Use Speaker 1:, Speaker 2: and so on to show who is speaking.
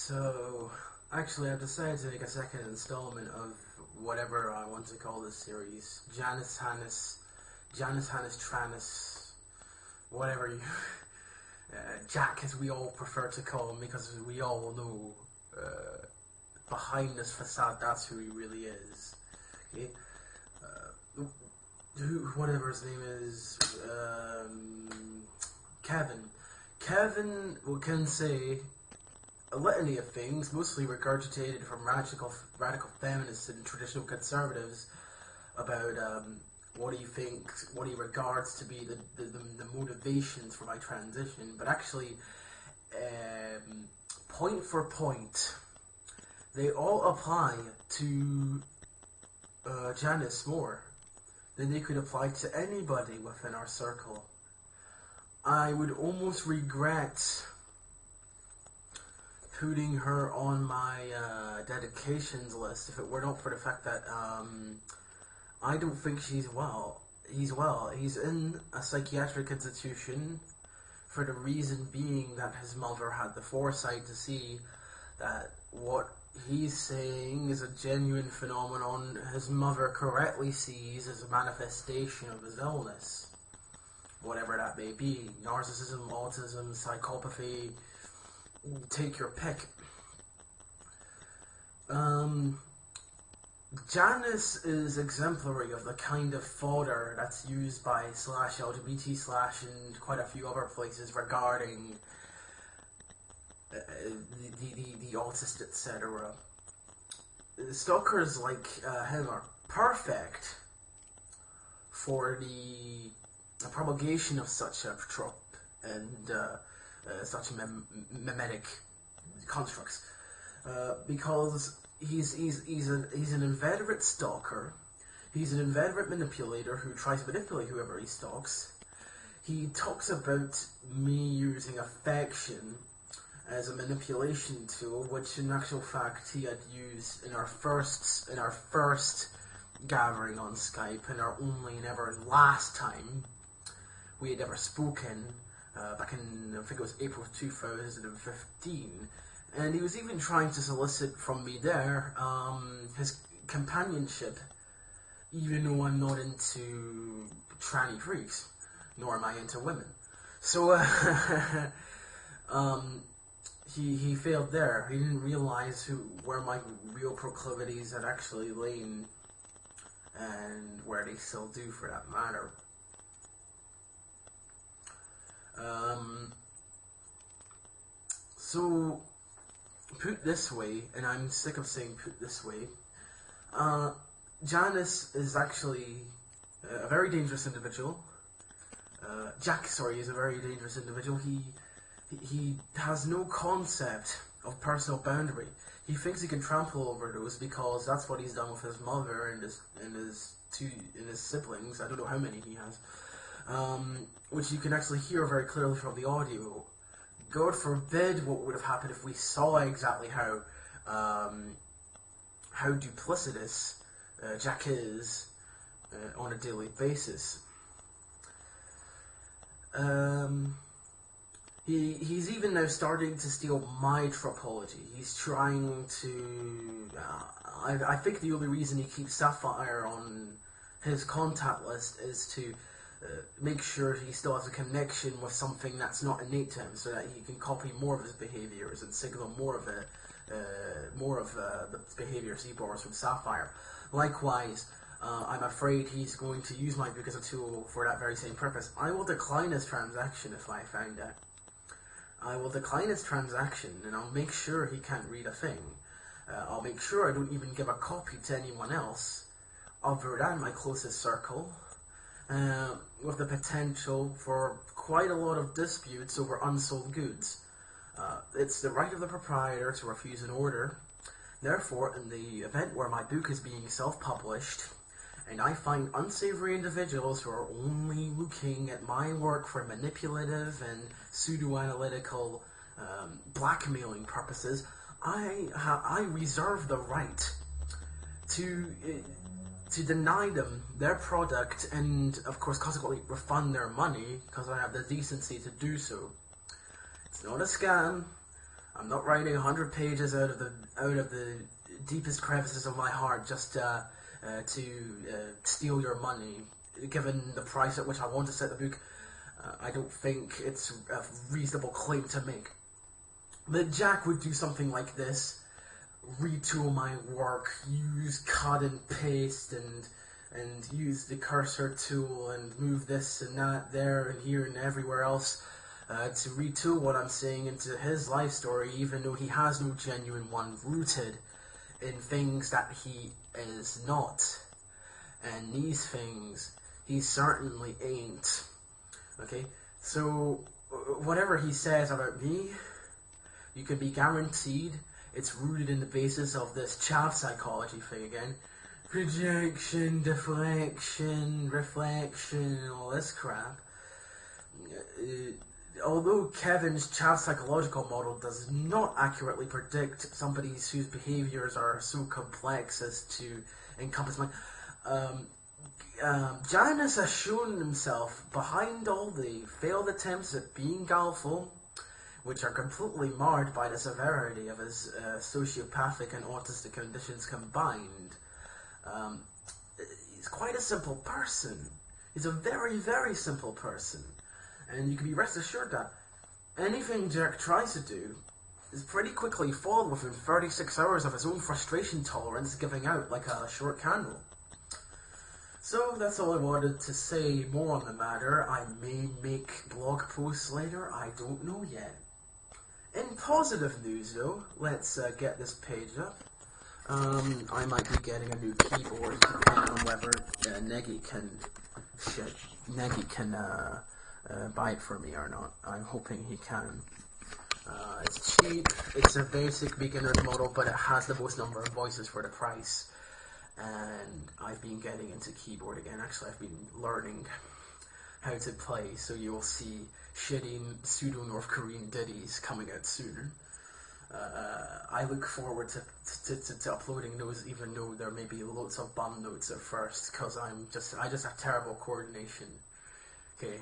Speaker 1: So, actually, I've decided to make a second installment of whatever I want to call this series. Janus Hannes Tranus, whatever you... Jack, as we all prefer to call him, because we all know behind this facade, that's who he really is. Okay? Whatever his name is, Kevin. Kevin can say a litany of things, mostly regurgitated from radical feminists and traditional conservatives, about what he thinks, what he regards to be the motivations for my transition. But actually, point for point, they all apply to Janice more than they could apply to anybody within our circle. I would almost regret putting her on my dedications list if it were not for the fact that I don't think he's well. He's in a psychiatric institution for the reason being that his mother had the foresight to see that what he's saying is a genuine phenomenon his mother correctly sees as a manifestation of his illness. Whatever that may be. Narcissism, autism, psychopathy, take your pick. Janice is exemplary of the kind of fodder that's used by /LGBT/ and quite a few other places regarding the autist, etc. Stalkers like him are perfect for the promulgation of such a trope and such mimetic constructs, because he's an inveterate stalker. He's an inveterate manipulator who tries to manipulate whoever he stalks. He talks about me using affection as a manipulation tool, which in actual fact he had used in our first gathering on Skype, and our only and ever last time we had ever spoken, back in, I think it was April 2015, and he was even trying to solicit from me there his companionship, even though I'm not into tranny freaks, nor am I into women. So he failed there. He didn't realize where my real proclivities had actually lain, and where they still do for that matter. So, put this way, and I'm sick of saying put this way, Janice is actually a very dangerous individual. Jack, is a very dangerous individual. He has no concept of personal boundary. He thinks he can trample over those because that's what he's done with his mother and his siblings. I don't know how many he has. Which you can actually hear very clearly from the audio. God forbid what would have happened if we saw exactly how duplicitous Jack is on a daily basis. He's even now starting to steal my tropology. He's trying to... I think the only reason he keeps Sapphire on his contact list is to make sure he still has a connection with something that's not innate to him, so that he can copy more of his behaviors and signal more of the behaviors he borrows from Sapphire. Likewise, I'm afraid he's going to use my book as a tool for that very same purpose. I will decline his transaction if I find out. I will decline his transaction, and I'll make sure he can't read a thing. I'll make sure I don't even give a copy to anyone else other than my closest circle, with the potential for quite a lot of disputes over unsold goods. It's the right of the proprietor to refuse an order. Therefore, in the event where my book is being self-published, and I find unsavory individuals who are only looking at my work for manipulative and pseudo-analytical blackmailing purposes, I reserve the right to deny them their product and, of course, consequently refund their money, because I have the decency to do so. It's not a scam. I'm not writing 100 pages out of the deepest crevices of my heart just to steal your money. Given the price at which I want to set the book, I don't think it's a reasonable claim to make. But Jack would do something like this, retool my work, use cut and paste and use the cursor tool and move this and that there and here and everywhere else to retool what I'm saying into his life story, even though he has no genuine one rooted in things that he is not. And these things he certainly ain't. Okay, so whatever he says about me, you can be guaranteed it's rooted in the basis of this chav psychology thing again. Projection, deflection, reflection, and all this crap. Although Kevin's chav psychological model does not accurately predict somebody whose behaviors are so complex as to encompass mine, Janus has shown himself behind all the failed attempts at being guileful, which are completely marred by the severity of his sociopathic and autistic conditions combined. He's quite a simple person. He's a very, very simple person. And you can be rest assured that anything Jack tries to do is pretty quickly foiled within 36 hours of his own frustration tolerance giving out like a short candle. So that's all I wanted to say more on the matter. I may make blog posts later, I don't know yet. In positive news though, let's get this page up. I might be getting a new keyboard depending on whether Negi can buy it for me or not. I'm hoping he can. It's cheap, it's a basic beginner's model, but it has the most number of voices for the price. And I've been getting into keyboard again. Actually, I've been learning how to play, so you'll see shitty pseudo-North Korean ditties coming out soon. I look forward to uploading those, even though there may be loads of bum notes at first, because I just have terrible coordination. Okay.